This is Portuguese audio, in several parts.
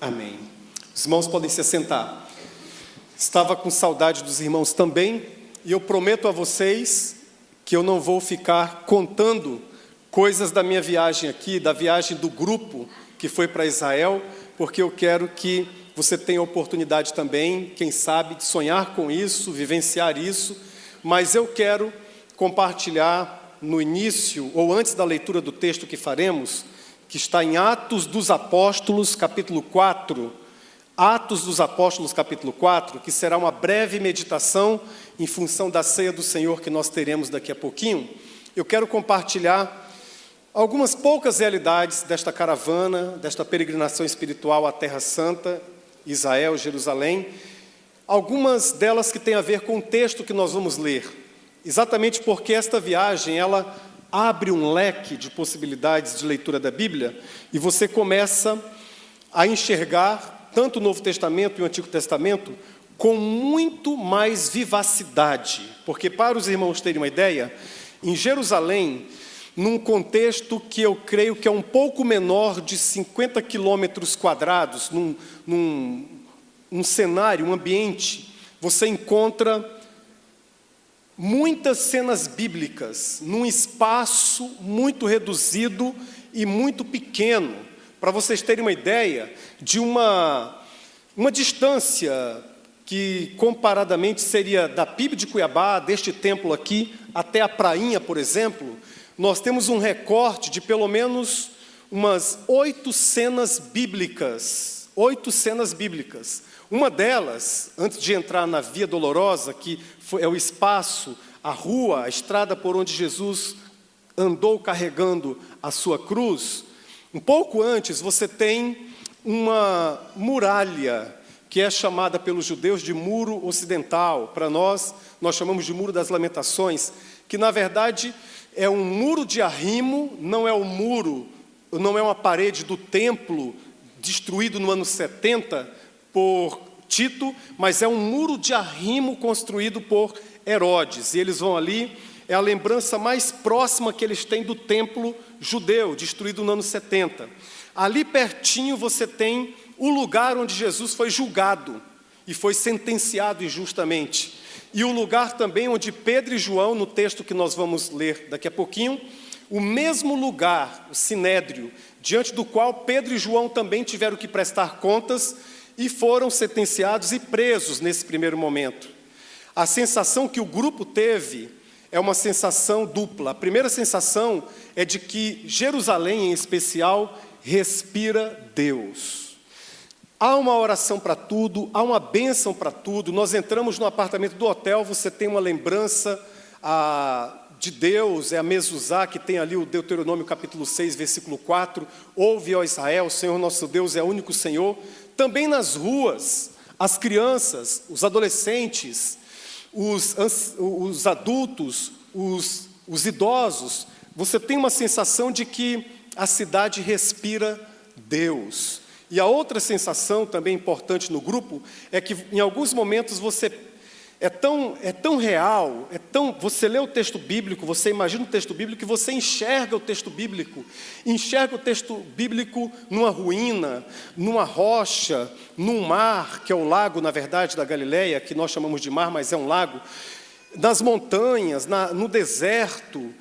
Amém. Os irmãos podem se assentar. Estava com saudade dos irmãos também, e eu prometo a vocês que eu não vou ficar contando coisas da minha viagem aqui, da viagem do grupo que foi para Israel, porque eu quero que você tenha a oportunidade também, quem sabe, de sonhar com isso, vivenciar isso, mas eu quero compartilhar no início, ou antes da leitura do texto que faremos, que está em Atos dos Apóstolos, capítulo 4, Atos dos Apóstolos, capítulo 4, que será uma breve meditação em função da ceia do Senhor que nós teremos daqui a pouquinho. Eu quero compartilhar algumas poucas realidades desta caravana, desta peregrinação espiritual à Terra Santa, Israel, Jerusalém, algumas delas que têm a ver com o texto que nós vamos ler, exatamente porque esta viagem, ela abre um leque de possibilidades de leitura da Bíblia, e você começa a enxergar tanto o Novo Testamento e o Antigo Testamento com muito mais vivacidade, porque para os irmãos terem uma ideia, em Jerusalém, num contexto que eu creio que é um pouco menor de 50 quilômetros quadrados, num cenário, um ambiente, você encontra muitas cenas bíblicas, num espaço muito reduzido e muito pequeno, para vocês terem uma ideia de uma distância que comparadamente seria da PIB de Cuiabá, deste templo aqui, até a prainha, por exemplo, nós temos um recorte de pelo menos umas 8 cenas bíblicas. 8 cenas bíblicas. Uma delas, antes de entrar na Via Dolorosa, que é o espaço, a rua, a estrada por onde Jesus andou carregando a sua cruz, um pouco antes você tem uma muralha, que é chamada pelos judeus de Muro Ocidental. Para nós chamamos de Muro das Lamentações, que na verdade é um muro de arrimo, não é uma parede do templo destruído no ano 70 por Tito, mas é um muro de arrimo construído por Herodes. E eles vão ali, é a lembrança mais próxima que eles têm do templo judeu, destruído no ano 70. Ali pertinho você tem o lugar onde Jesus foi julgado e foi sentenciado injustamente. E o lugar também onde Pedro e João, no texto que nós vamos ler daqui a pouquinho, o mesmo lugar, o Sinédrio, diante do qual Pedro e João também tiveram que prestar contas e foram sentenciados e presos nesse primeiro momento. A sensação que o grupo teve é uma sensação dupla. A primeira sensação é de que Jerusalém, em especial, respira Deus. Há uma oração para tudo, há uma bênção para tudo. Nós entramos no apartamento do hotel, você tem uma lembrança de Deus, é a Mezuzá, que tem ali o Deuteronômio capítulo 6, versículo 4. Ouve, ó Israel, o Senhor nosso Deus é o único Senhor. Também nas ruas, as crianças, os adolescentes, os adultos, os idosos, você tem uma sensação de que a cidade respira Deus. E a outra sensação também importante no grupo é que em alguns momentos você é tão real, você lê o texto bíblico, você imagina o texto bíblico, que você enxerga o texto bíblico numa ruína, numa rocha, num mar, que é o lago, na verdade, da Galileia, que nós chamamos de mar, mas é um lago, nas montanhas, no deserto,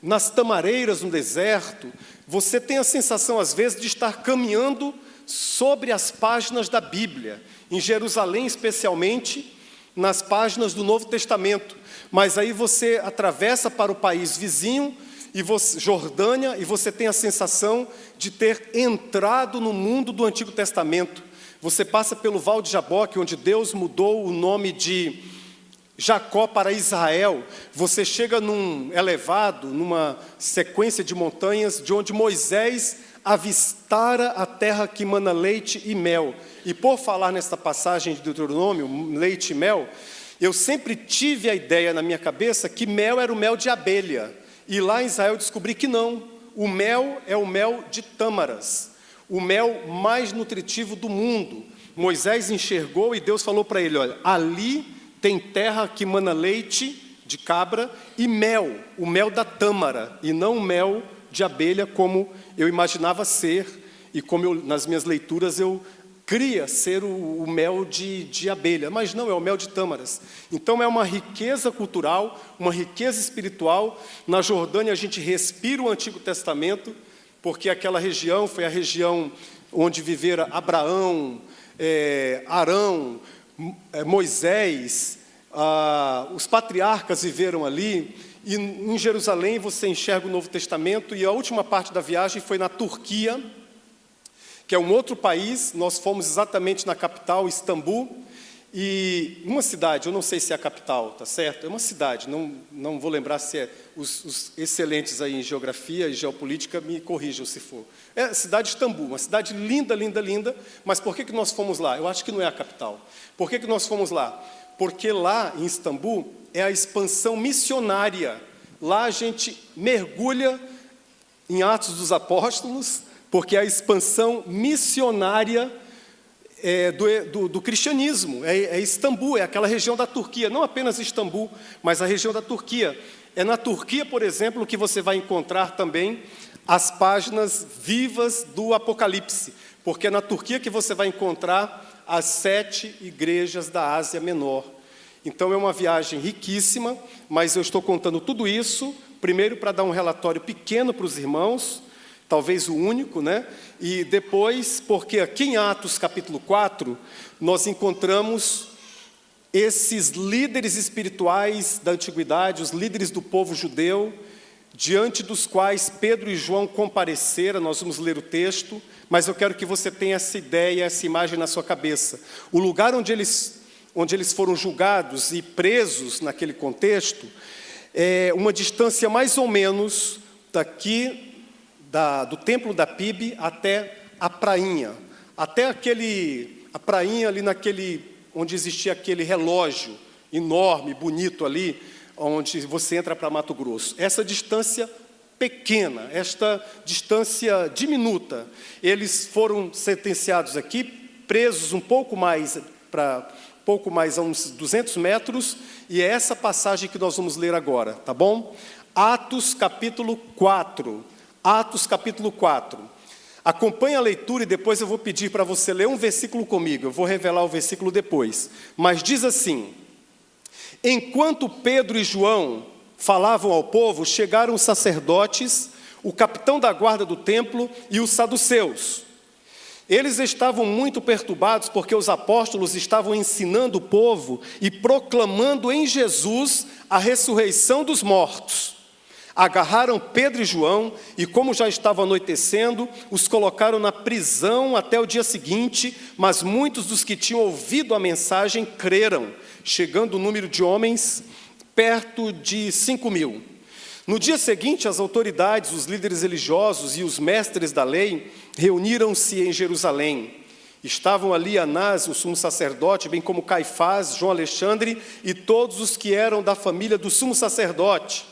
nas tamareiras no deserto. Você tem a sensação, às vezes, de estar caminhando sobre as páginas da Bíblia, em Jerusalém especialmente, nas páginas do Novo Testamento. Mas aí você atravessa para o país vizinho, Jordânia, e você tem a sensação de ter entrado no mundo do Antigo Testamento. Você passa pelo Val de Jaboque, onde Deus mudou o nome de Jacó para Israel. Você chega num elevado, numa sequência de montanhas, de onde Moisés avistara a terra que mana leite e mel. E por falar nesta passagem de Deuteronômio, leite e mel, eu sempre tive a ideia na minha cabeça que mel era o mel de abelha. E lá em Israel eu descobri que não. O mel é o mel de tâmaras, o mel mais nutritivo do mundo. Moisés enxergou e Deus falou para ele, olha, ali tem terra que mana leite de cabra e mel, o mel da tâmara, e não o mel de abelha como eu imaginava ser e como nas minhas leituras eu cria ser o mel de abelha, mas não, é o mel de tâmaras. Então é uma riqueza cultural, uma riqueza espiritual. Na Jordânia a gente respira o Antigo Testamento, porque aquela região foi a região onde viveram Abraão, Arão, Moisés, os patriarcas viveram ali, e em Jerusalém você enxerga o Novo Testamento, e a última parte da viagem foi na Turquia, que é um outro país. Nós fomos exatamente na capital, Istambul, e uma cidade, eu não sei se é a capital, tá certo? É uma cidade, não vou lembrar se é, os excelentes aí em geografia e geopolítica me corrijam se for. É a cidade de Istambul, uma cidade linda, linda, linda, mas por que nós fomos lá? Eu acho que não é a capital. Por que nós fomos lá? Porque lá em Istambul é a expansão missionária. Lá a gente mergulha em Atos dos Apóstolos, porque é a expansão missionária do cristianismo. É Istambul, é aquela região da Turquia, não apenas Istambul, mas a região da Turquia. É na Turquia, por exemplo, que você vai encontrar também as páginas vivas do Apocalipse, porque é na Turquia que você vai encontrar as 7 igrejas da Ásia Menor. Então é uma viagem riquíssima, mas eu estou contando tudo isso, primeiro para dar um relatório pequeno para os irmãos, talvez o único, né? E depois, porque aqui em Atos capítulo 4, nós encontramos esses líderes espirituais da antiguidade, os líderes do povo judeu, diante dos quais Pedro e João compareceram. Nós vamos ler o texto, mas eu quero que você tenha essa ideia, essa imagem na sua cabeça. O lugar onde eles foram julgados e presos naquele contexto, é uma distância mais ou menos daqui do templo da PIB até a prainha. Até a prainha ali onde existia aquele relógio enorme, bonito ali, onde você entra para Mato Grosso. Essa distância pequena, esta distância diminuta. Eles foram sentenciados aqui, presos um pouco mais a uns 200 metros, e é essa passagem que nós vamos ler agora, tá bom? Atos capítulo 4. Atos capítulo 4. Acompanhe a leitura e depois eu vou pedir para você ler um versículo comigo. Eu vou revelar o versículo depois. Mas diz assim: enquanto Pedro e João falavam ao povo, chegaram os sacerdotes, o capitão da guarda do templo e os saduceus. Eles estavam muito perturbados porque os apóstolos estavam ensinando o povo e proclamando em Jesus a ressurreição dos mortos. Agarraram Pedro e João e, como já estava anoitecendo, os colocaram na prisão até o dia seguinte, mas muitos dos que tinham ouvido a mensagem creram, chegando o número de homens perto de 5.000. No dia seguinte, as autoridades, os líderes religiosos e os mestres da lei reuniram-se em Jerusalém. Estavam ali Anás, o sumo sacerdote, bem como Caifás, João Alexandre e todos os que eram da família do sumo sacerdote.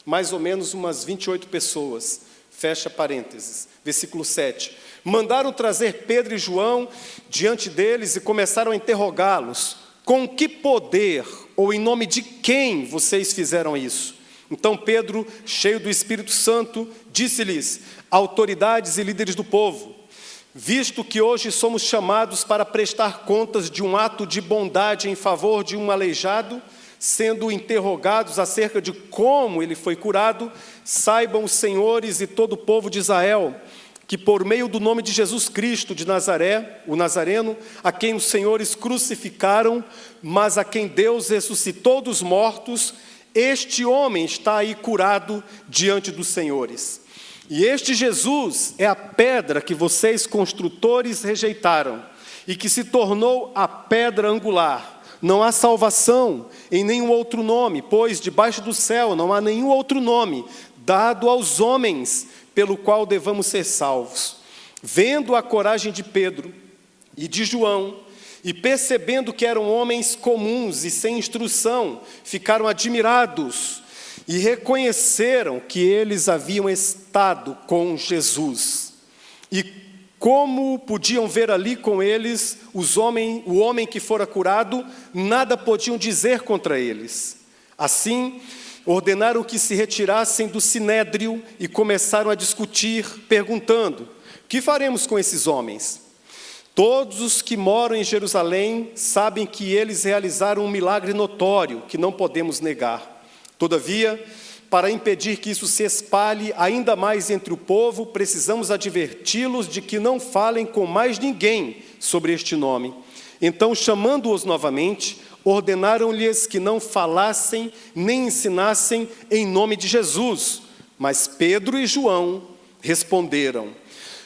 Mais ou menos umas 28 pessoas. Fecha parênteses. Versículo 7. Mandaram trazer Pedro e João diante deles e começaram a interrogá-los. Com que poder ou em nome de quem vocês fizeram isso? Então Pedro, cheio do Espírito Santo, disse-lhes: autoridades e líderes do povo, visto que hoje somos chamados para prestar contas de um ato de bondade em favor de um aleijado, sendo interrogados acerca de como ele foi curado, saibam os senhores e todo o povo de Israel, que por meio do nome de Jesus Cristo de Nazaré, o Nazareno, a quem os senhores crucificaram, mas a quem Deus ressuscitou dos mortos, este homem está aí curado diante dos senhores. E este Jesus é a pedra que vocês, construtores, rejeitaram, e que se tornou a pedra angular. Não há salvação em nenhum outro nome, pois debaixo do céu não há nenhum outro nome dado aos homens pelo qual devamos ser salvos. Vendo a coragem de Pedro e de João, e percebendo que eram homens comuns e sem instrução, ficaram admirados e reconheceram que eles haviam estado com Jesus. E como podiam ver ali com eles o homem que fora curado, nada podiam dizer contra eles. Assim, ordenaram que se retirassem do sinédrio e começaram a discutir, perguntando: que faremos com esses homens? Todos os que moram em Jerusalém sabem que eles realizaram um milagre notório, que não podemos negar. Todavia, para impedir que isso se espalhe ainda mais entre o povo, precisamos adverti-los de que não falem com mais ninguém sobre este nome. Então, chamando-os novamente, ordenaram-lhes que não falassem nem ensinassem em nome de Jesus. Mas Pedro e João responderam: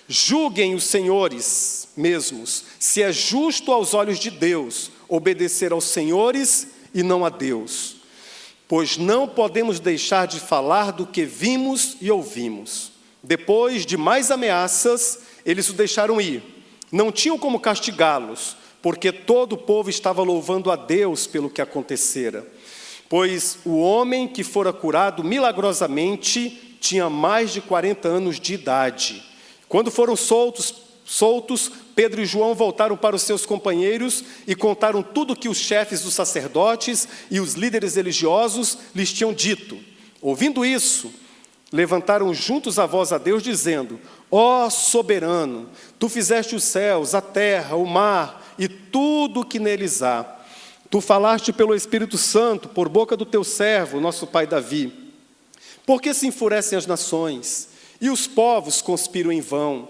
julguem os senhores mesmos, se é justo aos olhos de Deus obedecer aos senhores e não a Deus. Pois não podemos deixar de falar do que vimos e ouvimos. Depois de mais ameaças, eles o deixaram ir. Não tinham como castigá-los, porque todo o povo estava louvando a Deus pelo que acontecera. Pois o homem que fora curado milagrosamente tinha mais de 40 anos de idade. Quando foram soltos, Pedro e João voltaram para os seus companheiros e contaram tudo o que os chefes dos sacerdotes e os líderes religiosos lhes tinham dito. Ouvindo isso, levantaram juntos a voz a Deus, dizendo: ó soberano, tu fizeste os céus, a terra, o mar e tudo o que neles há. Tu falaste pelo Espírito Santo, por boca do teu servo, nosso pai Davi. Por que se enfurecem as nações e os povos conspiram em vão?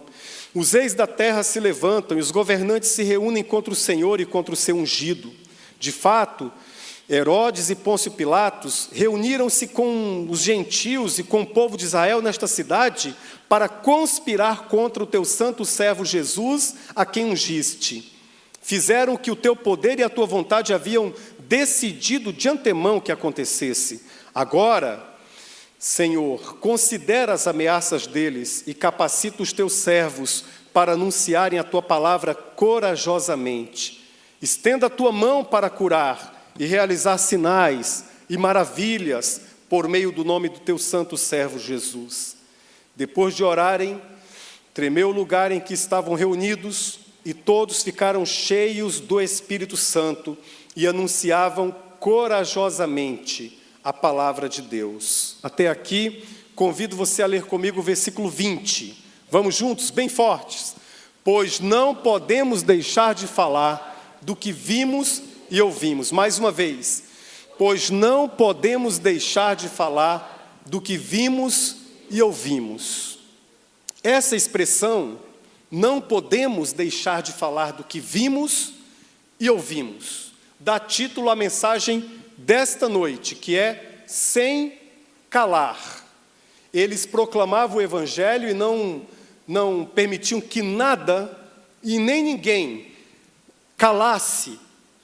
Os reis da terra se levantam e os governantes se reúnem contra o Senhor e contra o seu ungido. De fato, Herodes e Pôncio Pilatos reuniram-se com os gentios e com o povo de Israel nesta cidade para conspirar contra o teu santo servo Jesus, a quem ungiste. Fizeram o que o teu poder e a tua vontade haviam decidido de antemão que acontecesse. Agora, Senhor, considera as ameaças deles e capacita os teus servos para anunciarem a tua palavra corajosamente. Estenda a tua mão para curar e realizar sinais e maravilhas por meio do nome do teu santo servo Jesus. Depois de orarem, tremeu o lugar em que estavam reunidos e todos ficaram cheios do Espírito Santo e anunciavam corajosamente a palavra de Deus. Até aqui, convido você a ler comigo o versículo 20. Vamos juntos, bem fortes. Pois não podemos deixar de falar do que vimos e ouvimos. Mais uma vez. Pois não podemos deixar de falar do que vimos e ouvimos. Essa expressão, não podemos deixar de falar do que vimos e ouvimos, dá título à mensagem desta noite, que é sem calar. Eles proclamavam o evangelho e não permitiam que nada e nem ninguém calasse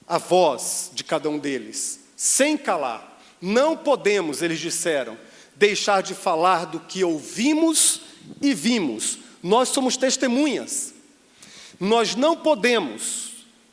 a voz de cada um deles. Sem calar. Não podemos, eles disseram, deixar de falar do que ouvimos e vimos. Nós somos testemunhas. Nós não podemos.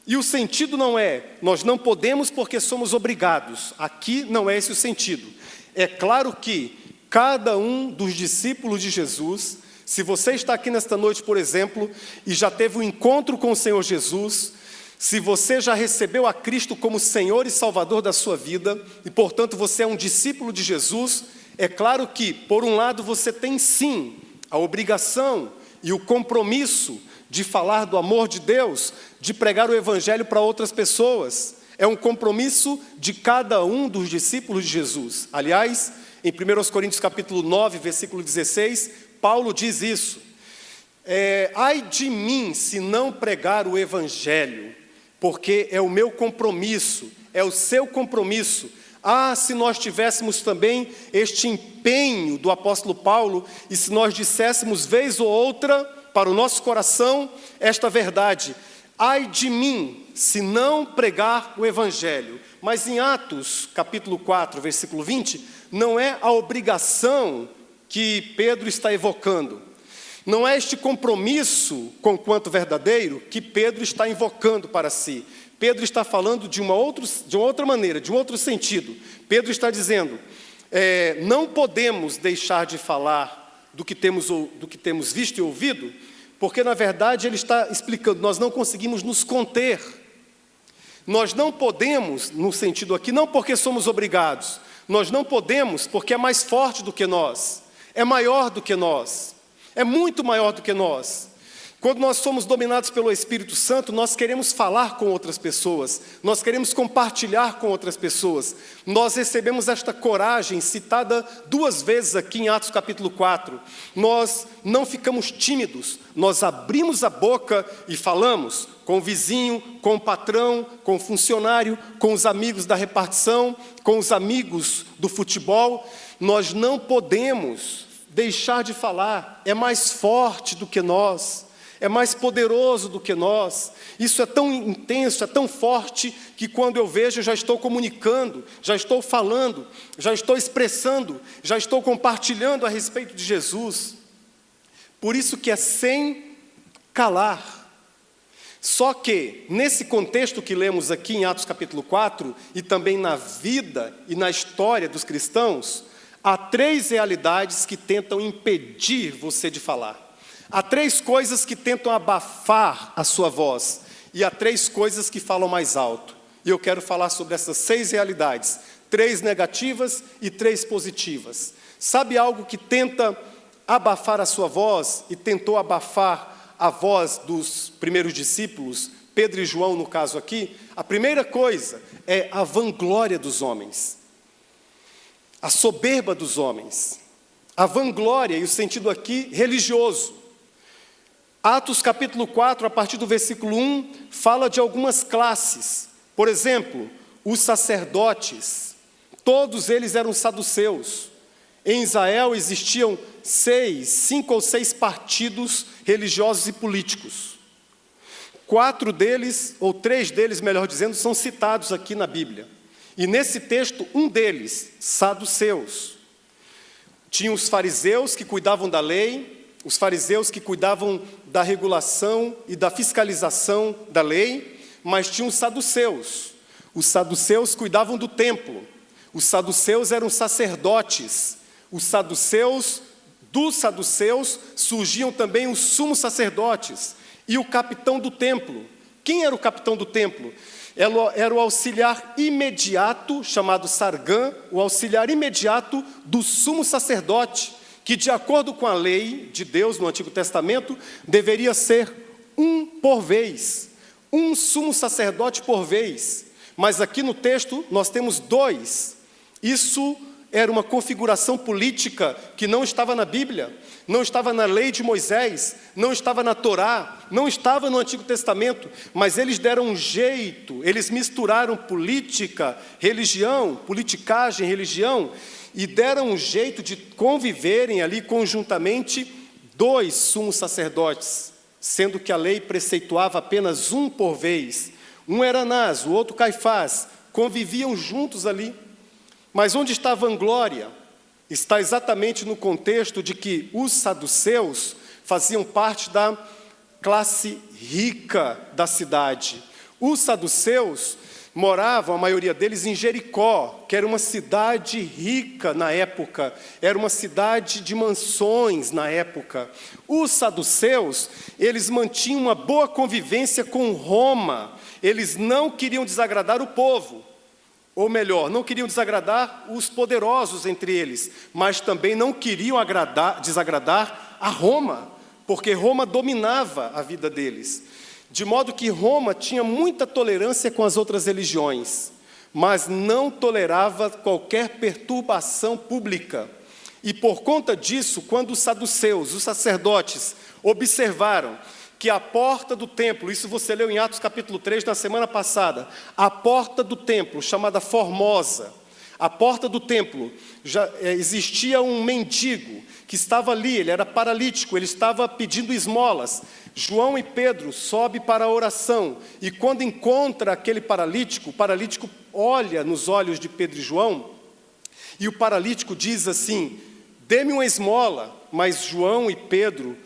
E o sentido não é, nós não podemos porque somos obrigados. Aqui não é esse o sentido. É claro que cada um dos discípulos de Jesus, se você está aqui nesta noite, por exemplo, e já teve um encontro com o Senhor Jesus, se você já recebeu a Cristo como Senhor e Salvador da sua vida, e portanto você é um discípulo de Jesus, é claro que, por um lado, você tem sim a obrigação e o compromisso de falar do amor de Deus, de pregar o Evangelho para outras pessoas. É um compromisso de cada um dos discípulos de Jesus. Aliás, em 1 Coríntios capítulo 9, versículo 16, Paulo diz isso. Ai de mim se não pregar o Evangelho, porque é o meu compromisso, é o seu compromisso. Ah, se nós tivéssemos também este empenho do apóstolo Paulo, e se nós disséssemos vez ou outra para o nosso coração esta verdade: ai de mim, se não pregar o Evangelho. Mas em Atos, capítulo 4, versículo 20, não é a obrigação que Pedro está evocando. Não é este compromisso, conquanto verdadeiro, que Pedro está invocando para si. Pedro está falando de uma outra maneira, de um outro sentido. Pedro está dizendo, não podemos deixar de falar do que temos visto e ouvido, porque, na verdade, ele está explicando, nós não conseguimos nos conter. Nós não podemos, no sentido aqui, não porque somos obrigados, nós não podemos porque é mais forte do que nós, é maior do que nós, é muito maior do que nós. Quando nós somos dominados pelo Espírito Santo, nós queremos falar com outras pessoas, nós queremos compartilhar com outras pessoas. Nós recebemos esta coragem, citada 2 vezes aqui em Atos capítulo 4. Nós não ficamos tímidos, nós abrimos a boca e falamos com o vizinho, com o patrão, com o funcionário, com os amigos da repartição, com os amigos do futebol. Nós não podemos deixar de falar, é mais forte do que nós. É mais poderoso do que nós. Isso é tão intenso, é tão forte, que quando eu vejo, eu já estou comunicando, já estou falando, já estou expressando, já estou compartilhando a respeito de Jesus. Por isso que é sem calar. Só que, nesse contexto que lemos aqui em Atos capítulo 4, e também na vida e na história dos cristãos, há 3 realidades que tentam impedir você de falar. Há 3 coisas que tentam abafar a sua voz, e há 3 coisas que falam mais alto. E eu quero falar sobre essas 6 realidades, 3 negativas e 3 positivas. Sabe algo que tenta abafar a sua voz, e tentou abafar a voz dos primeiros discípulos, Pedro e João no caso aqui? A primeira coisa é a vanglória dos homens, a soberba dos homens. A vanglória, e o sentido aqui religioso. Atos capítulo 4, a partir do versículo 1, fala de algumas classes. Por exemplo, os sacerdotes, todos eles eram saduceus. Em Israel existiam 5 ou 6 partidos religiosos e políticos. 4 deles, ou 3 deles, melhor dizendo, são citados aqui na Bíblia. E nesse texto, um deles, saduceus. Tinha os fariseus que cuidavam da lei, os fariseus que cuidavam da regulação e da fiscalização da lei, mas tinham os saduceus. Os saduceus cuidavam do templo. Os saduceus eram sacerdotes. Dos saduceus surgiam também os sumos sacerdotes e o capitão do templo. Quem era o capitão do templo? Era o auxiliar imediato, chamado sargã, o auxiliar imediato do sumo sacerdote, que de acordo com a lei de Deus no Antigo Testamento, deveria ser um por vez, um sumo sacerdote por vez. Mas aqui no texto nós temos 2. Isso era uma configuração política que não estava na Bíblia, não estava na lei de Moisés, não estava na Torá, não estava no Antigo Testamento, mas eles deram um jeito, eles misturaram política, religião, politicagem, religião, e deram um jeito de conviverem ali conjuntamente 2 sumos sacerdotes, sendo que a lei preceituava apenas um por vez. Um era Anás, o outro Caifás, conviviam juntos ali. Mas onde está a vanglória? Está exatamente no contexto de que os saduceus faziam parte da classe rica da cidade. Os saduceus moravam, a maioria deles, em Jericó, que era uma cidade rica na época, era uma cidade de mansões na época. Os saduceus, eles mantinham uma boa convivência com Roma, eles não queriam desagradar o povo, ou melhor, não queriam desagradar os poderosos entre eles, mas também não queriam desagradar a Roma, porque Roma dominava a vida deles. De modo que Roma tinha muita tolerância com as outras religiões, mas não tolerava qualquer perturbação pública. E por conta disso, quando os saduceus, os sacerdotes, observaram que a porta do templo, isso você leu em Atos capítulo 3 na semana passada, a porta do templo, chamada Formosa, a porta do templo, já existia um mendigo que estava ali, ele era paralítico, ele estava pedindo esmolas. João e Pedro sobem para a oração, e quando encontra aquele paralítico, o paralítico olha nos olhos de Pedro e João, e o paralítico diz assim: dê-me uma esmola. Mas João e Pedro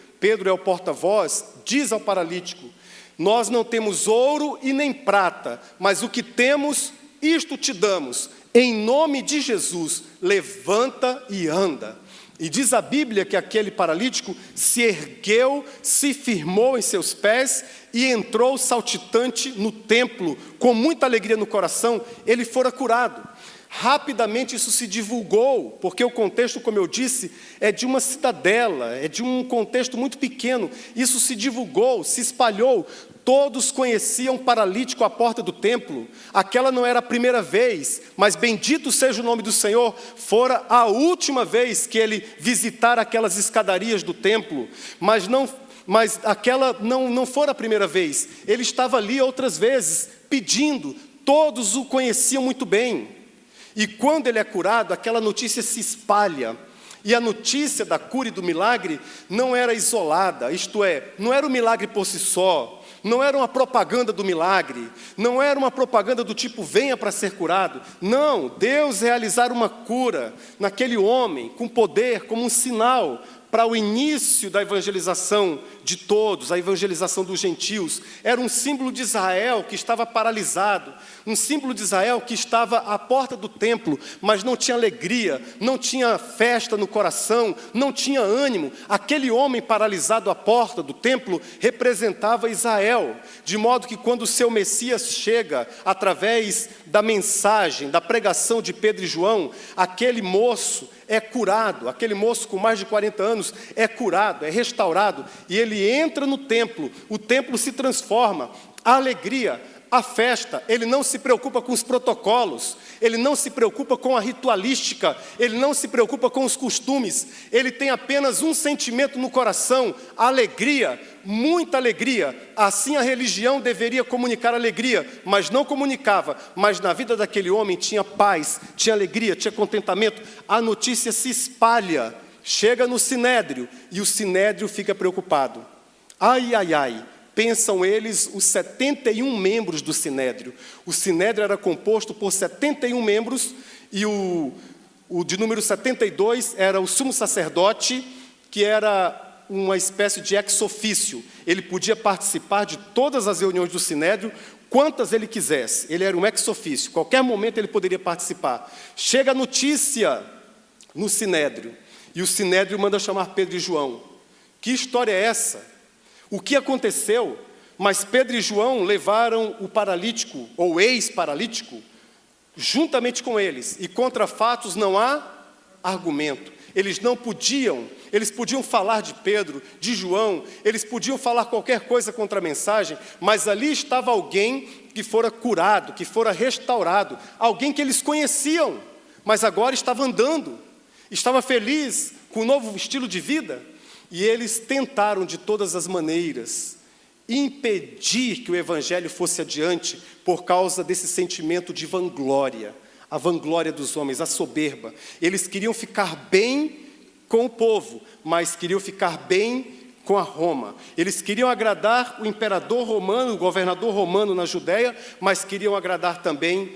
é o porta-voz, diz ao paralítico: nós não temos ouro e nem prata, mas o que temos, isto te damos. Em nome de Jesus, levanta e anda. E diz a Bíblia que aquele paralítico se ergueu, se firmou em seus pés e entrou saltitante no templo, com muita alegria no coração. Ele fora curado. Rapidamente isso se divulgou, porque o contexto, como eu disse, é de uma cidadela, é de um contexto muito pequeno. Isso se divulgou, se espalhou. Todos conheciam o paralítico à porta do templo. Aquela não era a primeira vez, mas bendito seja o nome do Senhor, fora a última vez que ele visitara aquelas escadarias do templo. Mas aquela não fora a primeira vez. Ele estava ali outras vezes, pedindo. Todos o conheciam muito bem. E quando ele é curado, aquela notícia se espalha. E a notícia da cura e do milagre não era isolada, isto é, não era um milagre por si só, não era uma propaganda do milagre, não era uma propaganda do tipo, venha para ser curado. Não, Deus realizara uma cura naquele homem, com poder, como um sinal para o início da evangelização de todos, a evangelização dos gentios. Era um símbolo de Israel que estava paralisado, um símbolo de Israel que estava à porta do templo, mas não tinha alegria, não tinha festa no coração, não tinha ânimo. Aquele homem paralisado à porta do templo representava Israel, de modo que quando o seu Messias chega, através da mensagem, da pregação de Pedro e João, aquele moço é curado, aquele moço com mais de 40 anos é curado, é restaurado, e ele entra no templo, o templo se transforma, a alegria, a festa. Ele não se preocupa com os protocolos, ele não se preocupa com a ritualística, ele não se preocupa com os costumes, ele tem apenas um sentimento no coração, alegria, muita alegria. Assim a religião deveria comunicar alegria, mas não comunicava. Mas na vida daquele homem tinha paz, tinha alegria, tinha contentamento. A notícia se espalha, chega no Sinédrio, e o Sinédrio fica preocupado. Ai, ai, ai, pensam eles os 71 membros do Sinédrio. O Sinédrio era composto por 71 membros, e o de número 72 era o sumo sacerdote, que era uma espécie de ex-ofício. Ele podia participar de todas as reuniões do Sinédrio, quantas ele quisesse. Ele era um ex-ofício, qualquer momento ele poderia participar. Chega a notícia no Sinédrio, e o Sinédrio manda chamar Pedro e João. Que história é essa? O que aconteceu? Mas Pedro e João levaram o paralítico, ou ex-paralítico, juntamente com eles. E contra fatos não há argumento. Eles podiam falar de Pedro, de João, eles podiam falar qualquer coisa contra a mensagem, mas ali estava alguém que fora curado, que fora restaurado, alguém que eles conheciam, mas agora estava andando, estava feliz, com um novo estilo de vida. E eles tentaram de todas as maneiras impedir que o evangelho fosse adiante por causa desse sentimento de vanglória, a vanglória dos homens, a soberba. Eles queriam ficar bem com o povo, mas queriam ficar bem com a Roma. Eles queriam agradar o imperador romano, o governador romano na Judéia, mas queriam agradar também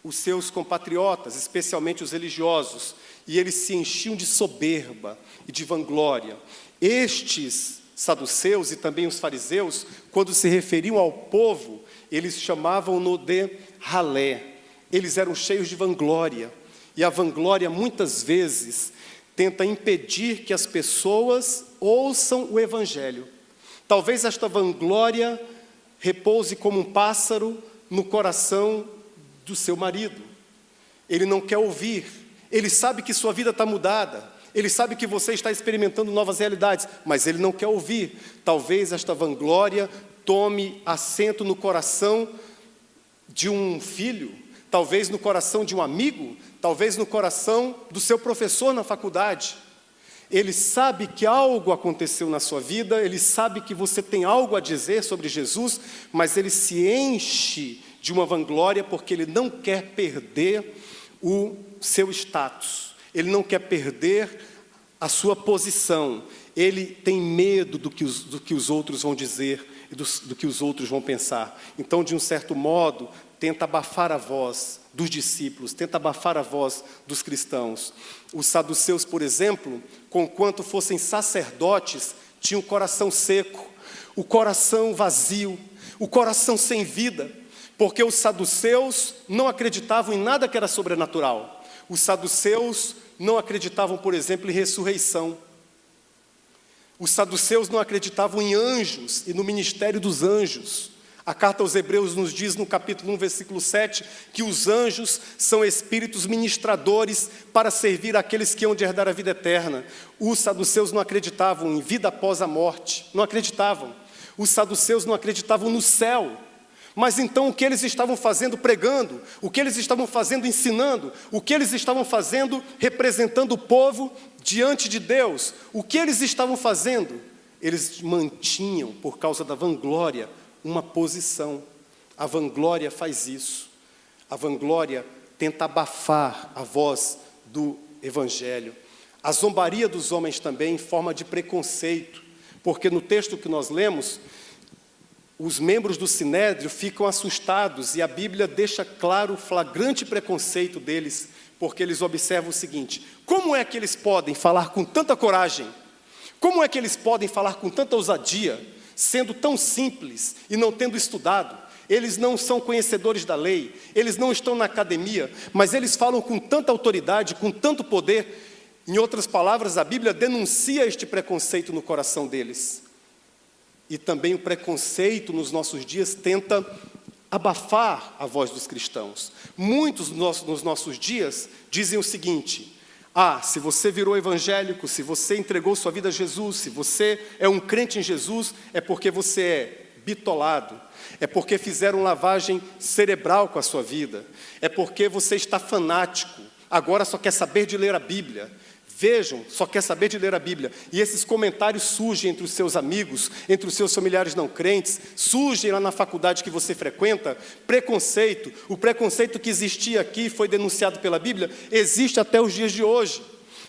os seus compatriotas, especialmente os religiosos. E eles se enchiam de soberba e de vanglória. Estes saduceus e também os fariseus, quando se referiam ao povo, eles chamavam-no de ralé. Eles eram cheios de vanglória. E a vanglória, muitas vezes, tenta impedir que as pessoas ouçam o evangelho. Talvez esta vanglória repouse como um pássaro no coração do seu marido. Ele não quer ouvir. Ele sabe que sua vida está mudada. Ele sabe que você está experimentando novas realidades, mas ele não quer ouvir. Talvez esta vanglória tome assento no coração de um filho, talvez no coração de um amigo, talvez no coração do seu professor na faculdade. Ele sabe que algo aconteceu na sua vida, ele sabe que você tem algo a dizer sobre Jesus, mas ele se enche de uma vanglória porque ele não quer perder o seu status. Ele não quer perder a sua posição. Ele tem medo do que os outros vão dizer e do que os outros vão pensar. Então, de um certo modo, tenta abafar a voz dos discípulos, tenta abafar a voz dos cristãos. Os saduceus, por exemplo, conquanto fossem sacerdotes, tinham o coração seco, o coração vazio, o coração sem vida, porque os saduceus não acreditavam em nada que era sobrenatural. Os saduceus não acreditavam, por exemplo, em ressurreição. Os saduceus não acreditavam em anjos e no ministério dos anjos. A carta aos Hebreus nos diz no capítulo 1, versículo 7, que os anjos são espíritos ministradores para servir aqueles que hão de herdar a vida eterna. Os saduceus não acreditavam em vida após a morte, não acreditavam. Os saduceus não acreditavam no céu. Mas então o que eles estavam fazendo pregando, o que eles estavam fazendo ensinando, o que eles estavam fazendo representando o povo diante de Deus, o que eles estavam fazendo? Eles mantinham, por causa da vanglória, uma posição. A vanglória faz isso. A vanglória tenta abafar a voz do Evangelho. A zombaria dos homens também em forma de preconceito, porque no texto que nós lemos, os membros do Sinédrio ficam assustados e a Bíblia deixa claro o flagrante preconceito deles, porque eles observam o seguinte: como é que eles podem falar com tanta coragem? Como é que eles podem falar com tanta ousadia, sendo tão simples e não tendo estudado? Eles não são conhecedores da lei, eles não estão na academia, mas eles falam com tanta autoridade, com tanto poder. Em outras palavras, a Bíblia denuncia este preconceito no coração deles. E também o preconceito nos nossos dias tenta abafar a voz dos cristãos. Muitos nos nossos dias dizem o seguinte: se você virou evangélico, se você entregou sua vida a Jesus, se você é um crente em Jesus, é porque você é bitolado, é porque fizeram lavagem cerebral com a sua vida, é porque você está fanático, agora só quer saber de ler a Bíblia. Vejam, só quer saber de ler a Bíblia. E esses comentários surgem entre os seus amigos, entre os seus familiares não crentes, surgem lá na faculdade que você frequenta. Preconceito, o preconceito que existia aqui, foi denunciado pela Bíblia, existe até os dias de hoje.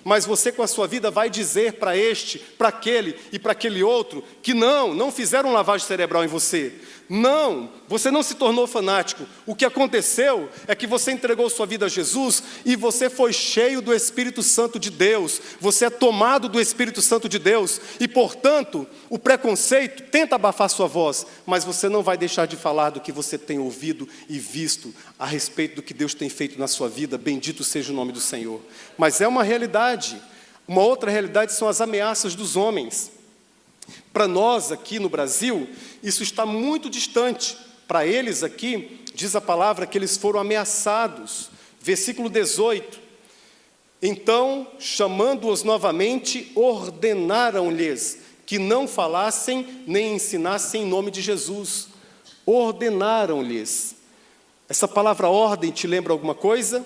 Mas você com a sua vida vai dizer para este, para aquele e para aquele outro que não fizeram lavagem cerebral em você. Não, você não se tornou fanático. O que aconteceu é que você entregou sua vida a Jesus e você foi cheio do Espírito Santo de Deus. Você é tomado do Espírito Santo de Deus e, portanto, o preconceito tenta abafar sua voz, mas você não vai deixar de falar do que você tem ouvido e visto a respeito do que Deus tem feito na sua vida. Bendito seja o nome do Senhor. Mas é uma realidade. Uma outra realidade são as ameaças dos homens. Para nós aqui no Brasil, isso está muito distante. Para eles aqui, diz a palavra que eles foram ameaçados. Versículo 18. Então, chamando-os novamente, ordenaram-lhes que não falassem nem ensinassem em nome de Jesus. Ordenaram-lhes. Essa palavra ordem te lembra alguma coisa?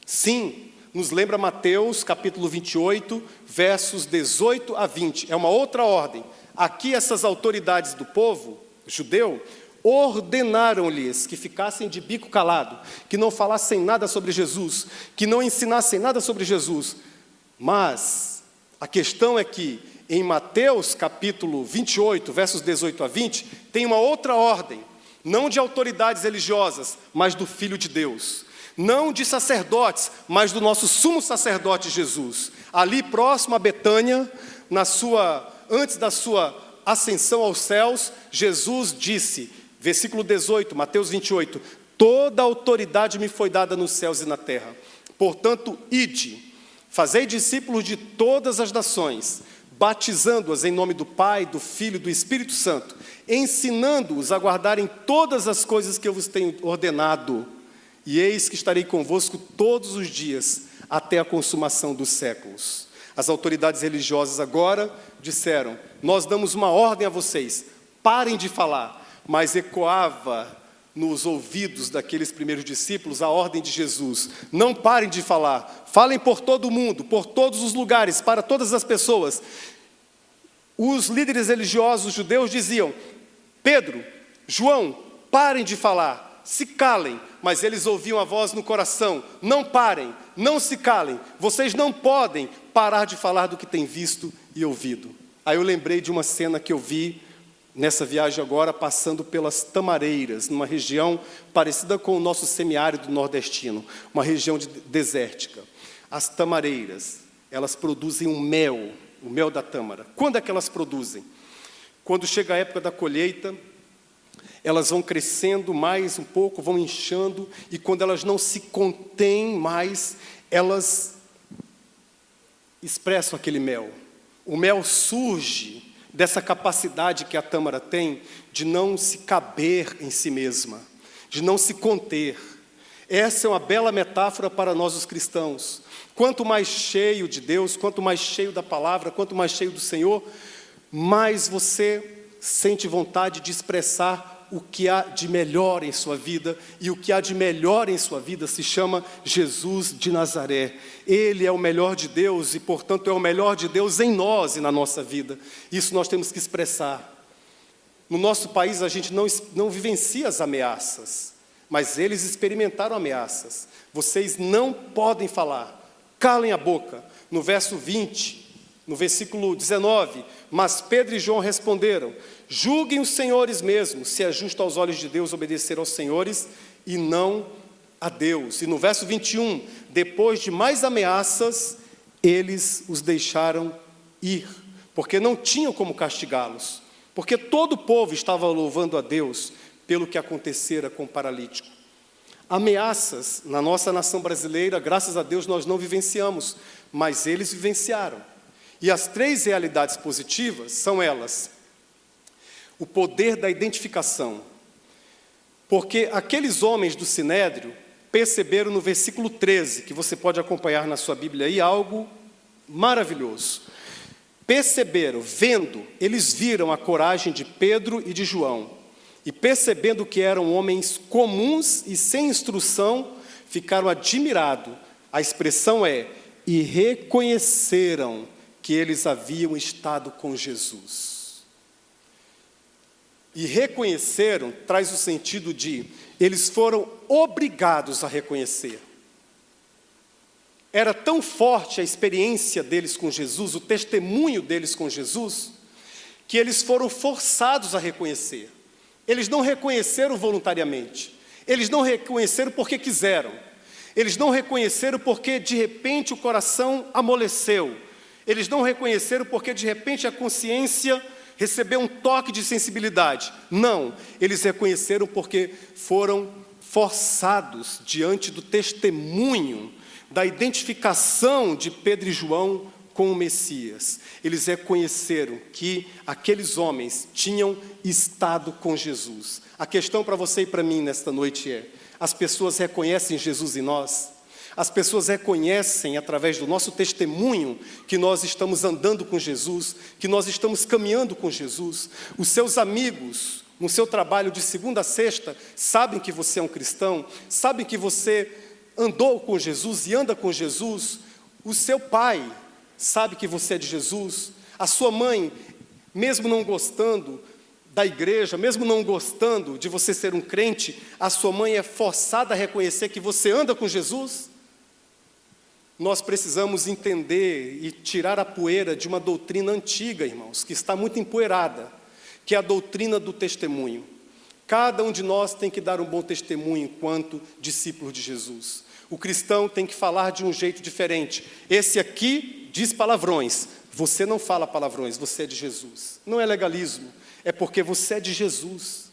Sim, nos lembra Mateus capítulo 28, versos 18 a 20. É uma outra ordem. Aqui essas autoridades do povo judeu ordenaram-lhes que ficassem de bico calado, que não falassem nada sobre Jesus, que não ensinassem nada sobre Jesus. Mas a questão é que em Mateus capítulo 28, versos 18 a 20, tem uma outra ordem, não de autoridades religiosas, mas do Filho de Deus. Não de sacerdotes, mas do nosso sumo sacerdote Jesus. Ali próximo a Betânia, antes da sua ascensão aos céus, Jesus disse, versículo 18, Mateus 28, toda a autoridade me foi dada nos céus e na terra. Portanto, ide, fazei discípulos de todas as nações, batizando-as em nome do Pai, do Filho e do Espírito Santo, ensinando-os a guardarem todas as coisas que eu vos tenho ordenado. E eis que estarei convosco todos os dias, até a consumação dos séculos. As autoridades religiosas agora disseram, nós damos uma ordem a vocês, parem de falar. Mas ecoava nos ouvidos daqueles primeiros discípulos a ordem de Jesus, não parem de falar, falem por todo o mundo, por todos os lugares, para todas as pessoas. Os líderes religiosos judeus diziam, Pedro, João, parem de falar, se calem. Mas eles ouviam a voz no coração, não parem, não se calem, vocês não podem parar de falar do que têm visto e ouvido. Aí eu lembrei de uma cena que eu vi nessa viagem agora, passando pelas Tamareiras, numa região parecida com o nosso semiárido nordestino, uma região desértica. As tamareiras, elas produzem o mel da tâmara. Quando é que elas produzem? Quando chega a época da colheita, elas vão crescendo mais um pouco, vão inchando, e quando elas não se contêm mais, elas expressam aquele mel. O mel surge dessa capacidade que a tâmara tem de não se caber em si mesma, de não se conter. Essa é uma bela metáfora para nós os cristãos. Quanto mais cheio de Deus, quanto mais cheio da palavra, quanto mais cheio do Senhor, mais você sente vontade de expressar o que há de melhor em sua vida, e o que há de melhor em sua vida se chama Jesus de Nazaré. Ele é o melhor de Deus e, portanto, é o melhor de Deus em nós e na nossa vida. Isso nós temos que expressar. No nosso país, a gente não vivencia as ameaças, mas eles experimentaram ameaças. Vocês não podem falar, calem a boca. No verso 20, no versículo 19, mas Pedro e João responderam: julguem os senhores mesmos, se é justo aos olhos de Deus obedecer aos senhores e não a Deus. E no verso 21, depois de mais ameaças, eles os deixaram ir, porque não tinham como castigá-los, porque todo o povo estava louvando a Deus pelo que acontecera com o paralítico. Ameaças na nossa nação brasileira, graças a Deus, nós não vivenciamos, mas eles vivenciaram. E as três realidades positivas são elas: o poder da identificação, porque aqueles homens do Sinédrio perceberam no versículo 13, que você pode acompanhar na sua Bíblia aí, algo maravilhoso. Perceberam, vendo, eles viram a coragem de Pedro e de João, e percebendo que eram homens comuns e sem instrução, ficaram admirados. A expressão é: e reconheceram que eles haviam estado com Jesus. E reconheceram traz o sentido de eles foram obrigados a reconhecer. Era tão forte a experiência deles com Jesus, o testemunho deles com Jesus, que eles foram forçados a reconhecer. Eles não reconheceram voluntariamente. Eles não reconheceram porque quiseram. Eles não reconheceram porque de repente o coração amoleceu. Eles não reconheceram porque de repente a consciência recebeu um toque de sensibilidade. Não, eles reconheceram porque foram forçados diante do testemunho, da identificação de Pedro e João com o Messias. Eles reconheceram que aqueles homens tinham estado com Jesus. A questão para você e para mim nesta noite é: as pessoas reconhecem Jesus em nós? As pessoas reconhecem, através do nosso testemunho, que nós estamos andando com Jesus, que nós estamos caminhando com Jesus. Os seus amigos, no seu trabalho de segunda a sexta, sabem que você é um cristão, sabem que você andou com Jesus e anda com Jesus. O seu pai sabe que você é de Jesus. A sua mãe, mesmo não gostando da igreja, mesmo não gostando de você ser um crente, a sua mãe é forçada a reconhecer que você anda com Jesus. Nós precisamos entender e tirar a poeira de uma doutrina antiga, irmãos, que está muito empoeirada, que é a doutrina do testemunho. Cada um de nós tem que dar um bom testemunho enquanto discípulo de Jesus. O cristão tem que falar de um jeito diferente. Esse aqui diz palavrões. Você não fala palavrões, você é de Jesus. Não é legalismo, é porque você é de Jesus.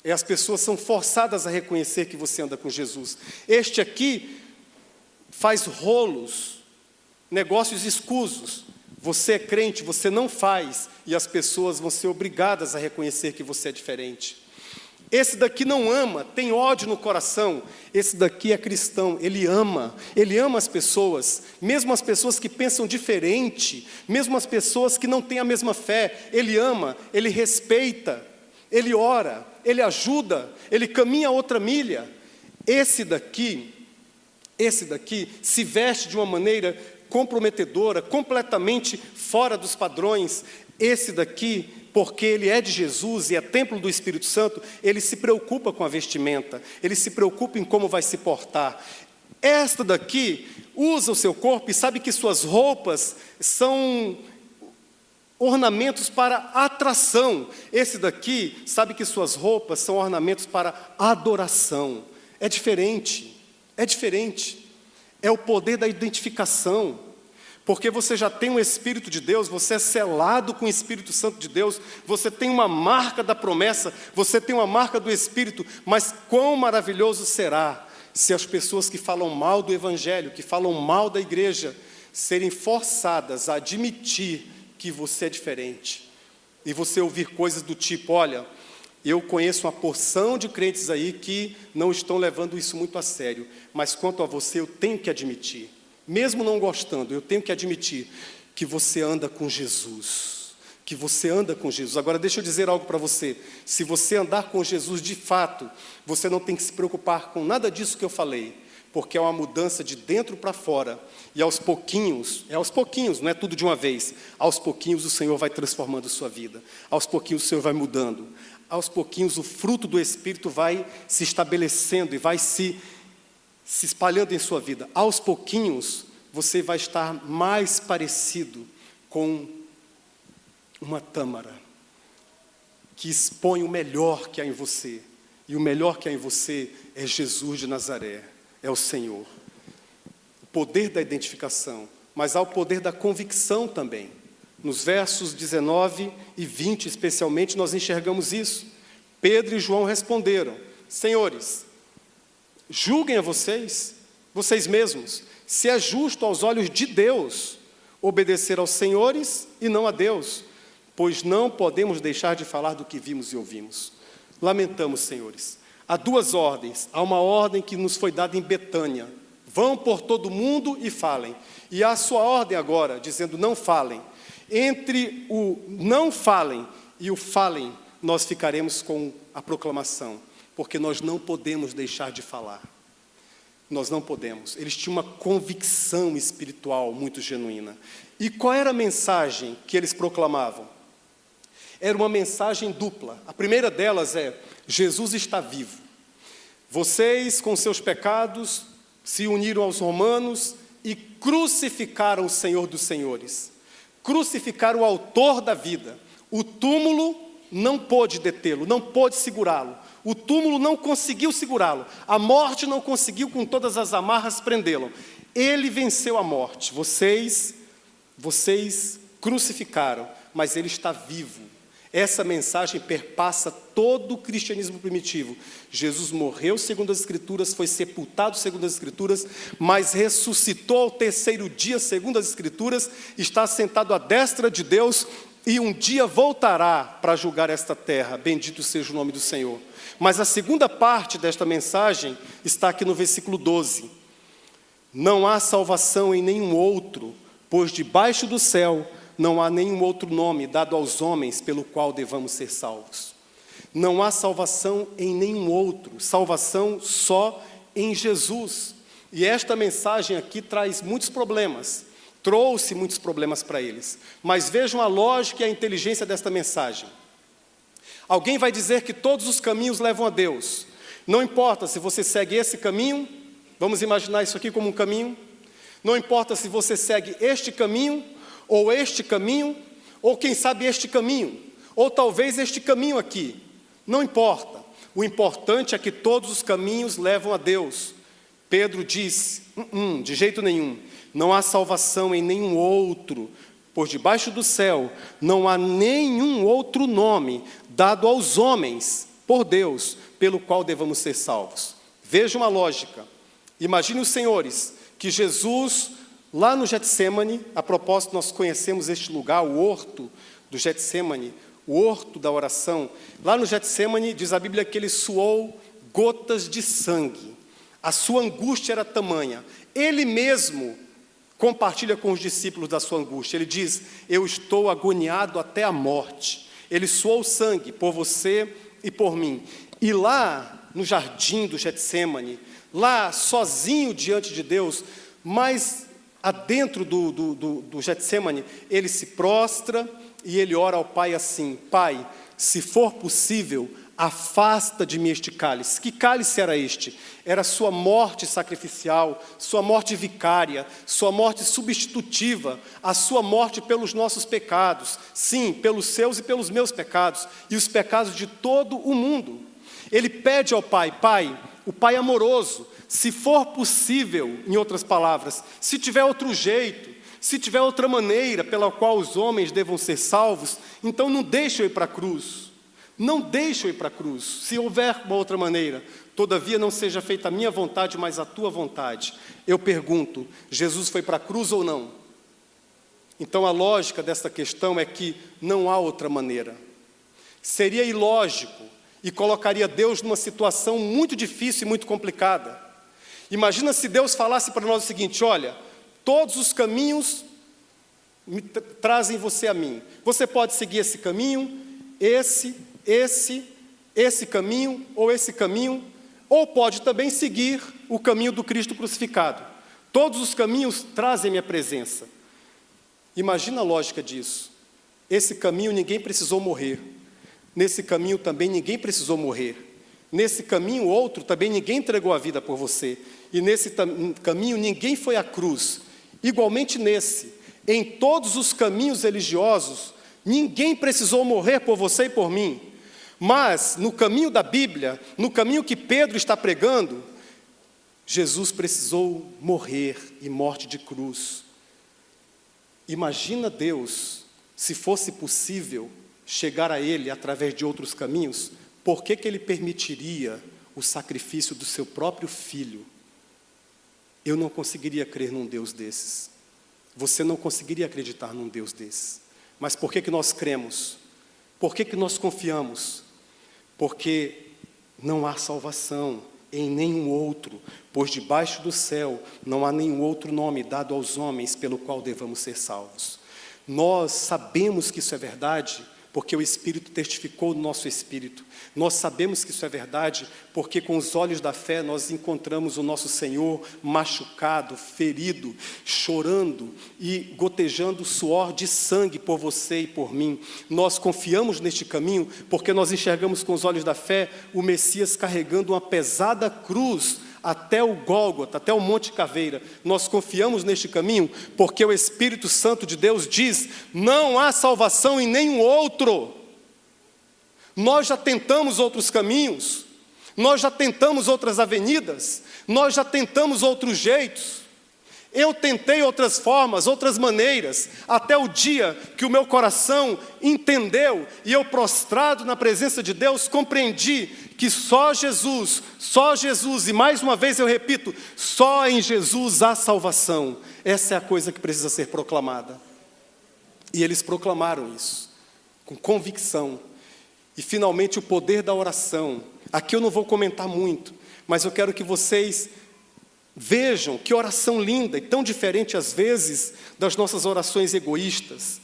E as pessoas são forçadas a reconhecer que você anda com Jesus. Este aqui faz rolos, negócios escusos. Você é crente, você não faz, e as pessoas vão ser obrigadas a reconhecer que você é diferente. Esse daqui não ama, tem ódio no coração. Esse daqui é cristão, ele ama as pessoas, mesmo as pessoas que pensam diferente, mesmo as pessoas que não têm a mesma fé. Ele ama, ele respeita, ele ora, ele ajuda, ele caminha outra milha. Esse daqui se veste de uma maneira comprometedora, completamente fora dos padrões. Esse daqui, porque ele é de Jesus e é templo do Espírito Santo, ele se preocupa com a vestimenta, ele se preocupa em como vai se portar. Esta daqui usa o seu corpo e sabe que suas roupas são ornamentos para atração. Esse daqui sabe que suas roupas são ornamentos para adoração. É diferente. É o poder da identificação, porque você já tem o Espírito de Deus, você é selado com o Espírito Santo de Deus, você tem uma marca da promessa, você tem uma marca do Espírito. Mas quão maravilhoso será se as pessoas que falam mal do Evangelho, que falam mal da igreja, serem forçadas a admitir que você é diferente. e você ouvir coisas do tipo, olha, eu conheço uma porção de crentes aí que não estão levando isso muito a sério, mas quanto a você, eu tenho que admitir, mesmo não gostando, eu tenho que admitir que você anda com Jesus, que você anda com Jesus. Agora, deixa eu dizer algo para você, se você andar com Jesus de fato, você não tem que se preocupar com nada disso que eu falei, porque é uma mudança de dentro para fora, e aos pouquinhos, não é tudo de uma vez, aos pouquinhos o Senhor vai transformando a sua vida, aos pouquinhos o Senhor vai mudando, aos pouquinhos o fruto do Espírito vai se estabelecendo e vai se espalhando em sua vida. Aos pouquinhos, você vai estar mais parecido com uma tâmara que expõe o melhor que há em você. E o melhor que há em você é Jesus de Nazaré, é o Senhor. O poder da identificação, mas há o poder da convicção também. Nos versos 19 e 20, especialmente, nós enxergamos isso. Pedro e João responderam, senhores, julguem a vocês mesmos, se é justo aos olhos de Deus obedecer aos senhores e não a Deus, pois não podemos deixar de falar do que vimos e ouvimos. Lamentamos, senhores. Há duas ordens. Há uma ordem que nos foi dada em Betânia. Vão por todo mundo e falem. E há a sua ordem agora, dizendo não falem. Entre o não falem e o falem, nós ficaremos com a proclamação, porque nós não podemos deixar de falar. Nós não podemos. Eles tinham uma convicção espiritual muito genuína. E qual era a mensagem que eles proclamavam? Era uma mensagem dupla. A primeira delas é, Jesus está vivo. Vocês, com seus pecados, se uniram aos romanos e crucificaram o Senhor dos Senhores. Crucificaram o autor da vida. O túmulo não pôde detê-lo, não pôde segurá-lo. O túmulo não conseguiu segurá-lo. A morte não conseguiu, com todas as amarras, prendê-lo. Ele venceu a morte. Vocês crucificaram, mas ele está vivo. Essa mensagem perpassa todo o cristianismo primitivo. Jesus morreu segundo as Escrituras, foi sepultado segundo as Escrituras, mas ressuscitou ao terceiro dia segundo as Escrituras, está sentado à destra de Deus e um dia voltará para julgar esta terra. Bendito seja o nome do Senhor. Mas a segunda parte desta mensagem está aqui no versículo 12. Não há salvação em nenhum outro, pois debaixo do céu não há nenhum outro nome dado aos homens pelo qual devamos ser salvos. Não há salvação em nenhum outro, salvação só em Jesus. E esta mensagem aqui traz muitos problemas, trouxe muitos problemas para eles. Mas vejam a lógica e a inteligência desta mensagem. Alguém vai dizer que todos os caminhos levam a Deus. Não importa se você segue esse caminho, vamos imaginar isso aqui como um caminho. Não importa se você segue este caminho, ou quem sabe este caminho, ou talvez este caminho aqui. Não importa. O importante é que todos os caminhos levam a Deus. Pedro disse, de jeito nenhum, não há salvação em nenhum outro, pois debaixo do céu não há nenhum outro nome dado aos homens por Deus, pelo qual devamos ser salvos. Vejam a lógica. Imagine os senhores que Jesus, lá no Getsêmani, a propósito, nós conhecemos este lugar, o horto do Getsêmani, o horto da oração. Lá no Getsêmani, diz a Bíblia que ele suou gotas de sangue. A sua angústia era tamanha. Ele mesmo compartilha com os discípulos da sua angústia. Ele diz, eu estou agoniado até a morte. Ele suou sangue por você e por mim. E lá, no jardim do Getsêmani, lá, sozinho diante de Deus, mas adentro do Getsêmani, ele se prostra e ele ora ao Pai assim, Pai, se for possível, afasta de mim este cálice. Que cálice era este? Era sua morte sacrificial, sua morte vicária, sua morte substitutiva, a sua morte pelos nossos pecados, sim, pelos seus e pelos meus pecados, e os pecados de todo o mundo. Ele pede ao Pai, Pai, o Pai amoroso, se for possível, em outras palavras, se tiver outro jeito, se tiver outra maneira pela qual os homens devam ser salvos, então não deixe eu ir para a cruz. Não deixe eu ir para a cruz, se houver uma outra maneira. Todavia não seja feita a minha vontade, mas a tua vontade. Eu pergunto, Jesus foi para a cruz ou não? Então a lógica dessa questão é que não há outra maneira. Seria ilógico e colocaria Deus numa situação muito difícil e muito complicada. Imagina se Deus falasse para nós o seguinte: olha, todos os caminhos trazem você a mim. Você pode seguir esse caminho, esse caminho, ou pode também seguir o caminho do Cristo crucificado. Todos os caminhos trazem minha presença. Imagina a lógica disso. Esse caminho ninguém precisou morrer. Nesse caminho também ninguém precisou morrer. Nesse caminho outro também ninguém entregou a vida por você. E nesse caminho ninguém foi à cruz. Igualmente nesse, em todos os caminhos religiosos, ninguém precisou morrer por você e por mim. Mas no caminho da Bíblia, no caminho que Pedro está pregando, Jesus precisou morrer e morte de cruz. Imagina Deus, se fosse possível chegar a Ele através de outros caminhos, por que Ele permitiria o sacrifício do seu próprio filho? Eu não conseguiria crer num Deus desses. Você não conseguiria acreditar num Deus desses. Mas por que nós cremos? Por que nós confiamos? Porque não há salvação em nenhum outro, pois debaixo do céu não há nenhum outro nome dado aos homens pelo qual devamos ser salvos. Nós sabemos que isso é verdade, porque o Espírito testificou no nosso espírito. Nós sabemos que isso é verdade, porque com os olhos da fé nós encontramos o nosso Senhor machucado, ferido, chorando e gotejando suor de sangue por você e por mim. Nós confiamos neste caminho, porque nós enxergamos com os olhos da fé o Messias carregando uma pesada cruz até o Gólgota, até o Monte Caveira. Nós confiamos neste caminho porque o Espírito Santo de Deus diz: não há salvação em nenhum outro. Nós já tentamos outros caminhos, nós já tentamos outras avenidas, nós já tentamos outros jeitos. Eu tentei outras formas, outras maneiras, até o dia que o meu coração entendeu e eu, prostrado na presença de Deus, compreendi que só Jesus, e mais uma vez eu repito, só em Jesus há salvação. Essa é a coisa que precisa ser proclamada. E eles proclamaram isso, com convicção. E finalmente o poder da oração. Aqui eu não vou comentar muito, mas eu quero que vocês vejam que oração linda e tão diferente às vezes das nossas orações egoístas.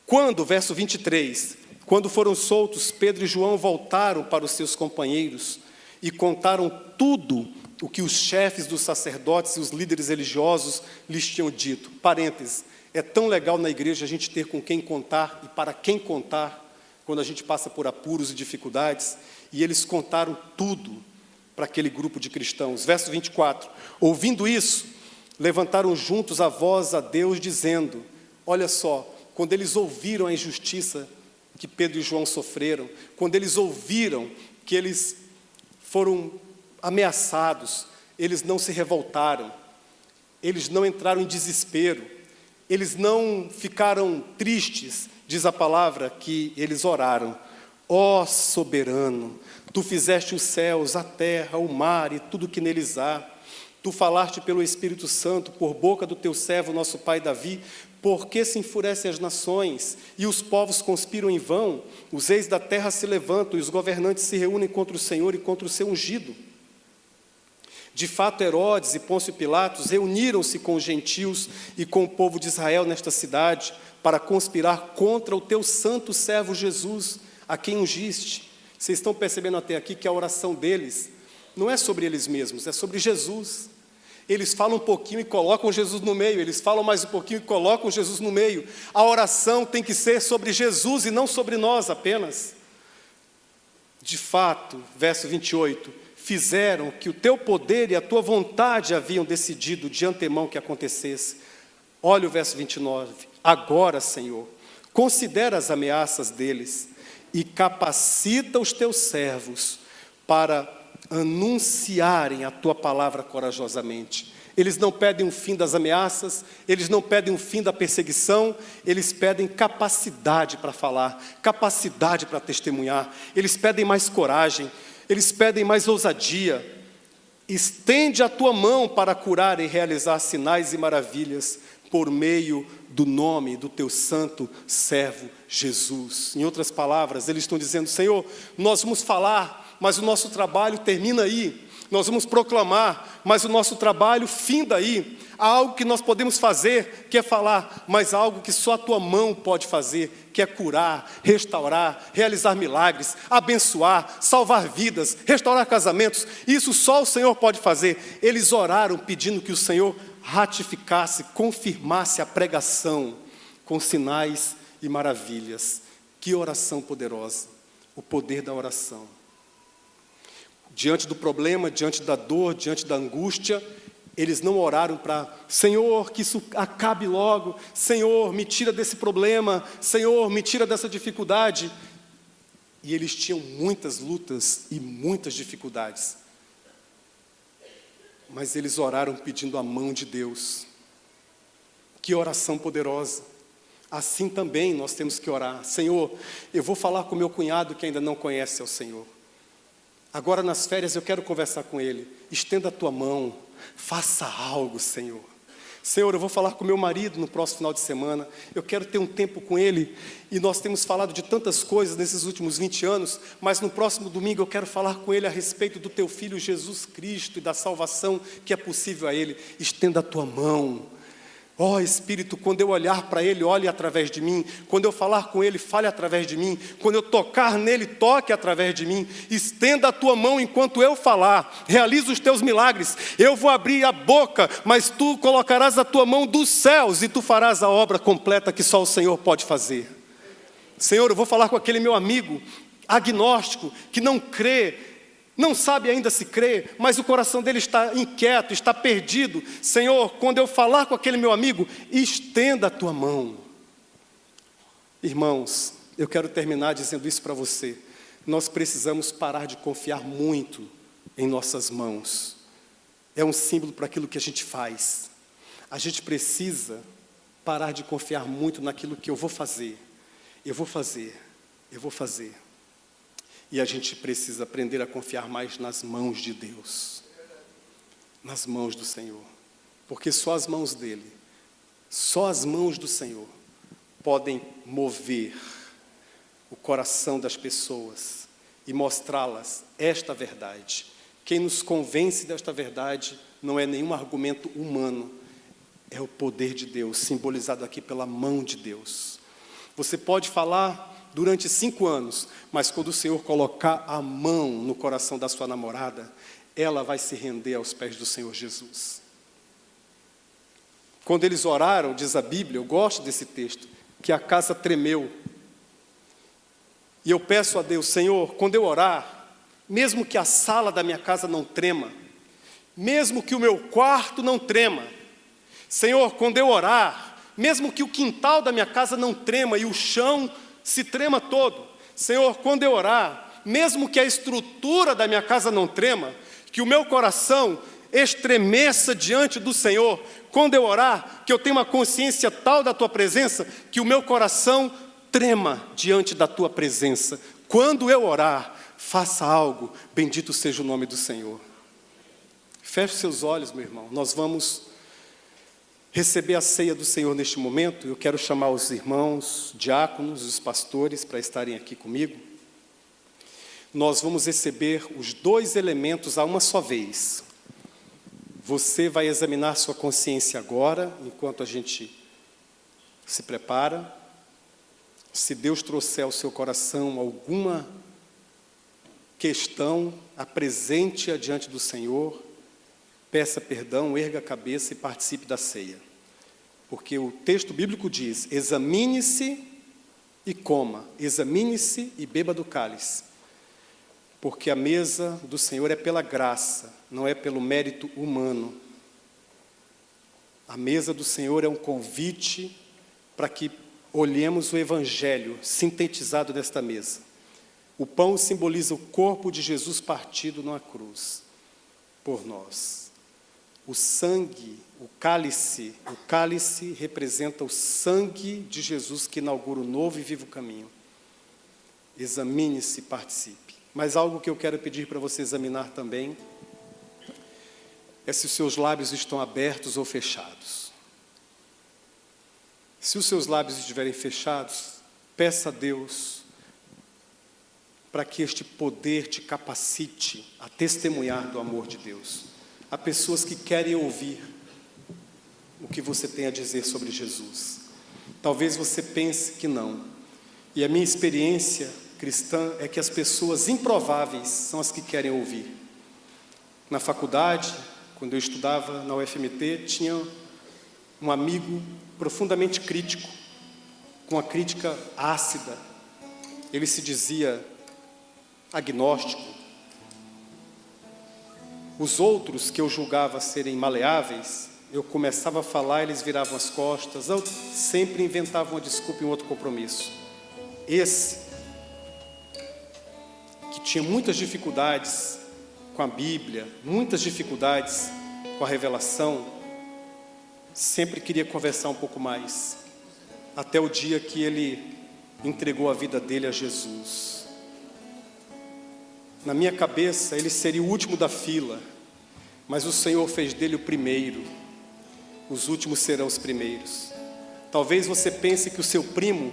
Quando, verso 23, quando foram soltos, Pedro e João voltaram para os seus companheiros e contaram tudo o que os chefes dos sacerdotes e os líderes religiosos lhes tinham dito. Parênteses, é tão legal na igreja a gente ter com quem contar e para quem contar quando a gente passa por apuros e dificuldades. E eles contaram tudo para aquele grupo de cristãos. Verso 24, ouvindo isso, levantaram juntos a voz a Deus, dizendo, olha só, quando eles ouviram a injustiça que Pedro e João sofreram, quando eles ouviram que eles foram ameaçados, eles não se revoltaram, eles não entraram em desespero, eles não ficaram tristes, diz a palavra que eles oraram. Ó soberano, tu fizeste os céus, a terra, o mar e tudo que neles há. Tu falaste pelo Espírito Santo, por boca do teu servo, nosso pai Davi. Por que se enfurecem as nações e os povos conspiram em vão? Os reis da terra se levantam e os governantes se reúnem contra o Senhor e contra o seu ungido. De fato, Herodes e Pôncio Pilatos reuniram-se com os gentios e com o povo de Israel nesta cidade para conspirar contra o teu santo servo Jesus, a quem ungiste. Vocês estão percebendo até aqui que a oração deles não é sobre eles mesmos, é sobre Jesus. Eles falam um pouquinho e colocam Jesus no meio, eles falam mais um pouquinho e colocam Jesus no meio. A oração tem que ser sobre Jesus e não sobre nós apenas. De fato, verso 28, fizeram que o teu poder e a tua vontade haviam decidido de antemão que acontecesse. Olha o verso 29, agora, Senhor, considera as ameaças deles e capacita os teus servos para anunciarem a tua palavra corajosamente. Eles não pedem o fim das ameaças, eles não pedem o fim da perseguição, eles pedem capacidade para falar, capacidade para testemunhar, eles pedem mais coragem, eles pedem mais ousadia. Estende a tua mão para curar e realizar sinais e maravilhas por meio do nome do teu santo servo Jesus. Em outras palavras, eles estão dizendo: Senhor, nós vamos falar, mas o nosso trabalho termina aí. Nós vamos proclamar, mas o nosso trabalho finda aí. Há algo que nós podemos fazer, que é falar, mas há algo que só a tua mão pode fazer, que é curar, restaurar, realizar milagres, abençoar, salvar vidas, restaurar casamentos. Isso só o Senhor pode fazer. Eles oraram pedindo que o Senhor ratificasse, confirmasse a pregação com sinais e maravilhas. Que oração poderosa, o poder da oração. Diante do problema, diante da dor, diante da angústia, eles não oraram para: Senhor, que isso acabe logo, Senhor, me tira desse problema, Senhor, me tira dessa dificuldade. E eles tinham muitas lutas e muitas dificuldades. Mas eles oraram pedindo a mão de Deus. Que oração poderosa. Assim também nós temos que orar: Senhor, eu vou falar com meu cunhado que ainda não conhece ao Senhor. Agora nas férias eu quero conversar com ele. Estenda a tua mão, faça algo, Senhor. Senhor, eu vou falar com meu marido no próximo final de semana. Eu quero ter um tempo com ele. E nós temos falado de tantas coisas nesses últimos 20 anos, mas no próximo domingo eu quero falar com ele a respeito do teu Filho Jesus Cristo e da salvação que é possível a ele. Estenda a tua mão. Ó Espírito, quando eu olhar para ele, olhe através de mim. Quando eu falar com ele, fale através de mim. Quando eu tocar nele, toque através de mim. Estenda a tua mão enquanto eu falar. Realiza os teus milagres. Eu vou abrir a boca, mas tu colocarás a tua mão dos céus e tu farás a obra completa que só o Senhor pode fazer. Senhor, eu vou falar com aquele meu amigo agnóstico que não crê, não sabe ainda se crê, mas o coração dele está inquieto, está perdido. Senhor, quando eu falar com aquele meu amigo, estenda a tua mão. Irmãos, eu quero terminar dizendo isso para você. Nós precisamos parar de confiar muito em nossas mãos. É um símbolo para aquilo que a gente faz. A gente precisa parar de confiar muito naquilo que eu vou fazer. Eu vou fazer. E a gente precisa aprender a confiar mais nas mãos de Deus. Nas mãos do Senhor. Porque só as mãos dele, só as mãos do Senhor podem mover o coração das pessoas e mostrá-las esta verdade. Quem nos convence desta verdade não é nenhum argumento humano, é o poder de Deus, simbolizado aqui pela mão de Deus. Você pode falar durante 5 anos, mas quando o Senhor colocar a mão no coração da sua namorada, ela vai se render aos pés do Senhor Jesus. Quando eles oraram, diz a Bíblia, eu gosto desse texto, que a casa tremeu. E eu peço a Deus: Senhor, quando eu orar, mesmo que a sala da minha casa não trema, mesmo que o meu quarto não trema, Senhor, quando eu orar, mesmo que o quintal da minha casa não trema e o chão se trema todo, Senhor, quando eu orar, mesmo que a estrutura da minha casa não trema, que o meu coração estremeça diante do Senhor. Quando eu orar, que eu tenha uma consciência tal da tua presença, que o meu coração trema diante da tua presença. Quando eu orar, faça algo, bendito seja o nome do Senhor. Feche seus olhos, meu irmão. Nós vamos receber a ceia do Senhor neste momento. Eu quero chamar os irmãos, diáconos, os pastores para estarem aqui comigo. Nós vamos receber os 2 elementos a uma só vez. Você vai examinar sua consciência agora, enquanto a gente se prepara. Se Deus trouxer ao seu coração alguma questão, apresente-a diante do Senhor. Peça perdão, erga a cabeça e participe da ceia. Porque o texto bíblico diz: examine-se e coma, examine-se e beba do cálice. Porque a mesa do Senhor é pela graça, não é pelo mérito humano. A mesa do Senhor é um convite para que olhemos o Evangelho sintetizado desta mesa. O pão simboliza o corpo de Jesus partido na cruz por nós. O sangue, o cálice representa o sangue de Jesus que inaugura o novo e vivo caminho. Examine-se e participe. Mas algo que eu quero pedir para você examinar também é se os seus lábios estão abertos ou fechados. Se os seus lábios estiverem fechados, peça a Deus para que este poder te capacite a testemunhar do amor de Deus. Há pessoas que querem ouvir o que você tem a dizer sobre Jesus. Talvez você pense que não. E a minha experiência cristã é que as pessoas improváveis são as que querem ouvir. Na faculdade, quando eu estudava na UFMT, tinha um amigo profundamente crítico, com uma crítica ácida. Ele se dizia agnóstico. Os outros que eu julgava serem maleáveis, eu começava a falar, eles viravam as costas, eu sempre inventava uma desculpa e um outro compromisso. Esse, que tinha muitas dificuldades com a Bíblia, muitas dificuldades com a revelação, sempre queria conversar um pouco mais, até o dia que ele entregou a vida dele a Jesus. Na minha cabeça, ele seria o último da fila, mas o Senhor fez dele o primeiro. Os últimos serão os primeiros. Talvez você pense que o seu primo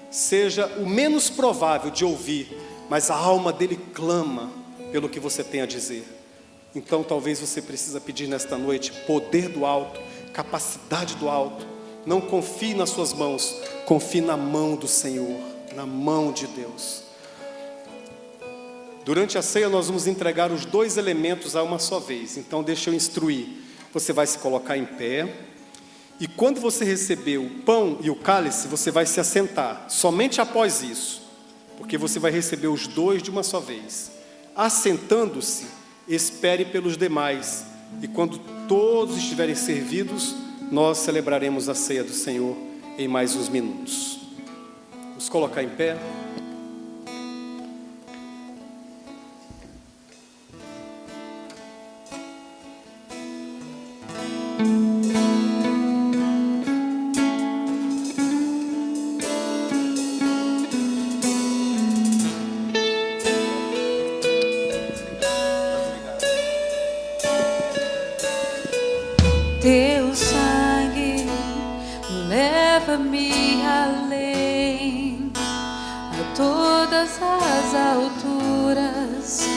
seja o menos provável de ouvir, mas a alma dele clama pelo que você tem a dizer. Então talvez você precisa pedir nesta noite poder do alto, capacidade do alto. Não confie nas suas mãos, confie na mão do Senhor, na mão de Deus. Durante a ceia nós vamos entregar os 2 elementos a uma só vez. Então deixa eu instruir. Você vai se colocar em pé, e quando você receber o pão e o cálice, você vai se assentar, somente após isso, porque você vai receber os 2 de uma só vez. Assentando-se, espere pelos demais, e quando todos estiverem servidos, nós celebraremos a ceia do Senhor em mais uns minutos. Vamos colocar em pé. Teu sangue leva-me além, a todas as alturas,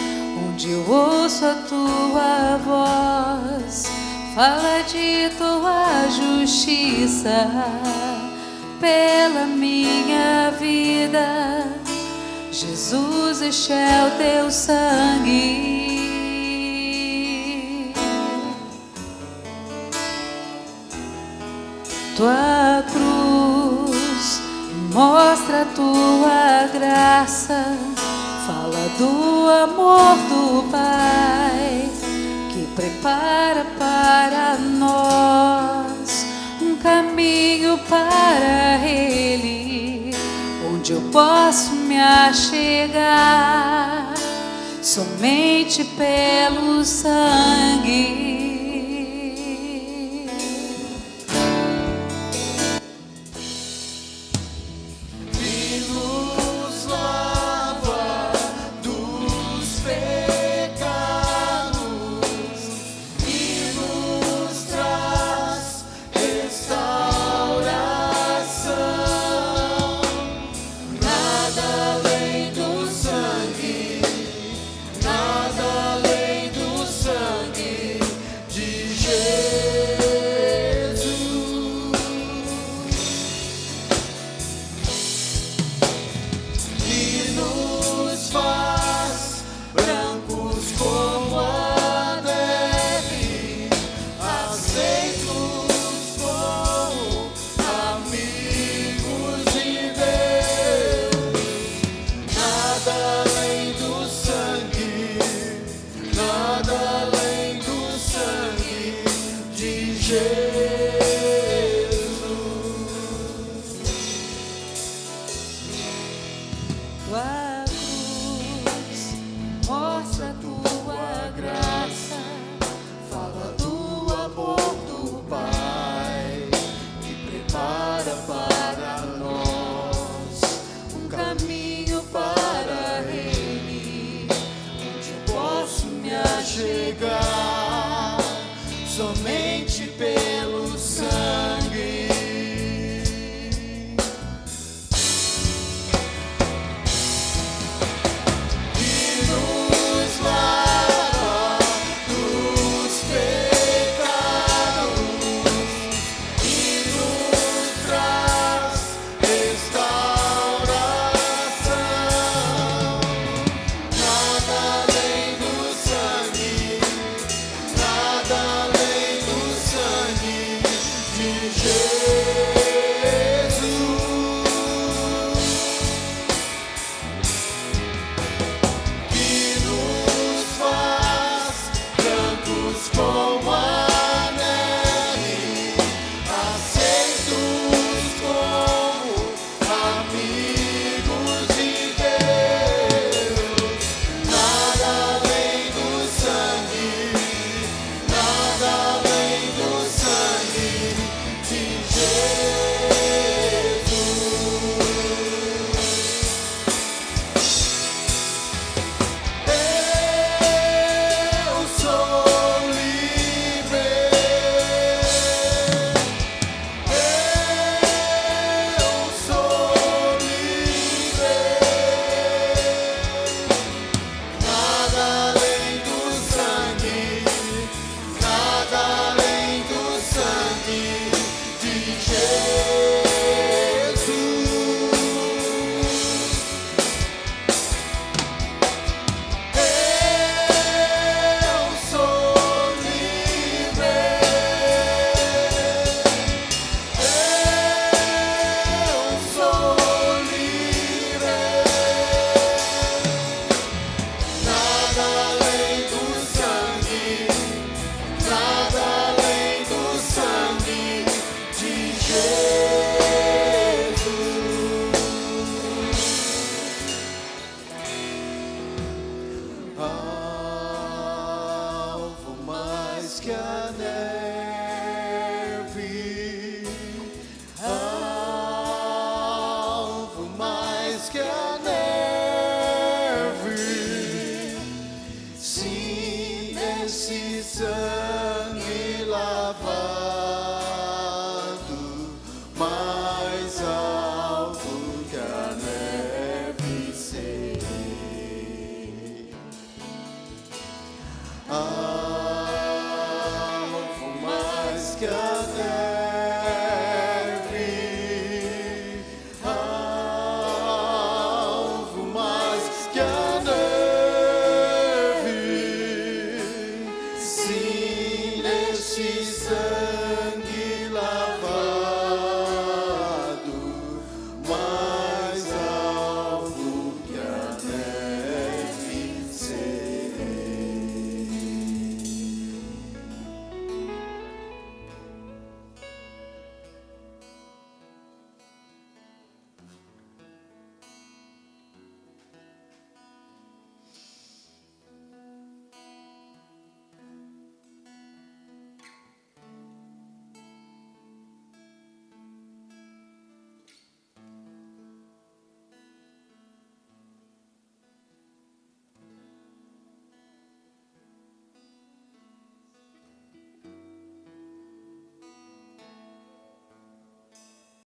onde eu ouço a tua voz, fala de tua justiça pela minha vida. Jesus, este é o teu sangue. Tua cruz mostra a tua graça, fala do amor do Pai, que prepara para nós um caminho para Ele, onde eu posso me achegar somente pelo sangue. Tua cruz mostra a tua graça, fala do amor do Pai, que prepara para nós um caminho para Ele, onde eu posso me achegar. somente pelo sangue. que a neve, alvo mais que a neve. Sim, nesse sangue lavado, mais alvo que a neve sei. Alvo mais que a neve, alvo mais que a neve. Sim, neste sangue